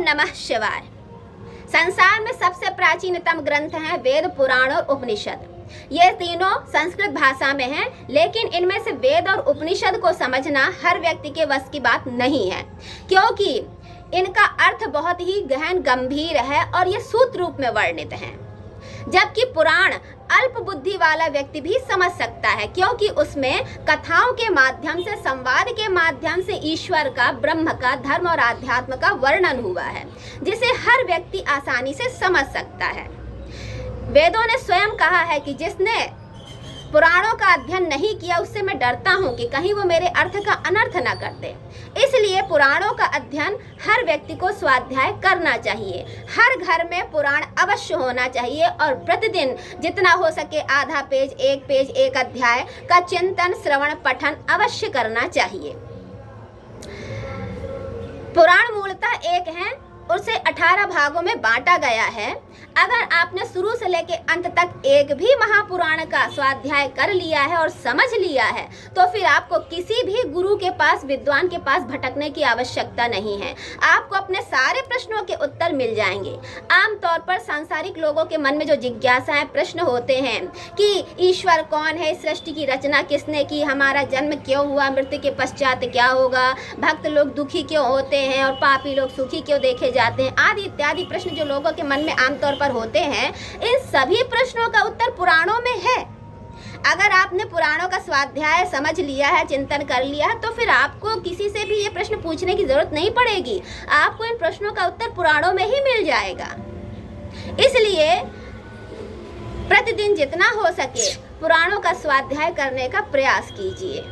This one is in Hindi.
नमः शिवाय। संसार में सबसे प्राचीनतम ग्रंथ हैं वेद, पुराण और उपनिषद। ये तीनों संस्कृत भाषा में हैं, लेकिन इनमें से वेद और उपनिषद को समझना हर व्यक्ति के वश की बात नहीं है, क्योंकि इनका अर्थ बहुत ही गहन गंभीर है और ये सूत्र रूप में वर्णित हैं। जबकि पुराण अल्प बुद्धि वाला व्यक्ति भी समझ सकता है, क्योंकि उसमें कथाओं के माध्यम से, संवाद के माध्यम से ईश्वर का, ब्रह्म का, धर्म और आध्यात्म का वर्णन हुआ है, जिसे हर व्यक्ति आसानी से समझ सकता है। वेदों ने स्वयं कहा है कि जिसने पुराणों का अध्ययन नहीं किया उससे मैं डरता हूँ कि कहीं वो मेरे अर्थ का अनर्थ न कर दे। इसलिए पुराणों का अध्ययन हर व्यक्ति को स्वाध्याय करना चाहिए। हर घर में पुराण अवश्य होना चाहिए और प्रतिदिन जितना हो सके आधा पेज, एक अध्याय का चिंतन, श्रवण, पठन अवश्य करना चाहिए। पुराण मूलतः एक है, उसे 18 भागों में बांटा गया है। अगर आपने शुरू से लेकर अंत तक एक भी महापुराण का स्वाध्याय कर लिया है और समझ लिया है, तो फिर आपको किसी भी गुरु के पास, विद्वान के पास भटकने की आवश्यकता नहीं है। आपको अपने सारे प्रश्नों के उत्तर मिल जाएंगे। आमतौर पर सांसारिक लोगों के मन में जो जिज्ञासाएं, प्रश्न होते हैं कि ईश्वर कौन है, सृष्टि की रचना किसने की, हमारा जन्म क्यों हुआ, मृत्यु के पश्चात क्या होगा, भक्त लोग दुखी क्यों होते हैं और पापी लोग सुखी क्यों देखे जाते हैं, आदि इत्यादि प्रश्न जो लोगों के मन में आमतौर पर होते हैं, इन सभी प्रश्नों का उत्तर पुराणों में है। अगर आपने पुराणों का स्वाध्याय समझ लिया है, चिंतन कर लिया है, तो फिर आपको किसी से भी ये प्रश्न पूछने की जरूरत नहीं पड़ेगी। आपको इन प्रश्नों का उत्तर पुराणों में ही मिल जाएगा। इसलिए प्रतिदिन जितना हो सके पुराणों का स्वाध्याय करने का प्रयास कीजिए।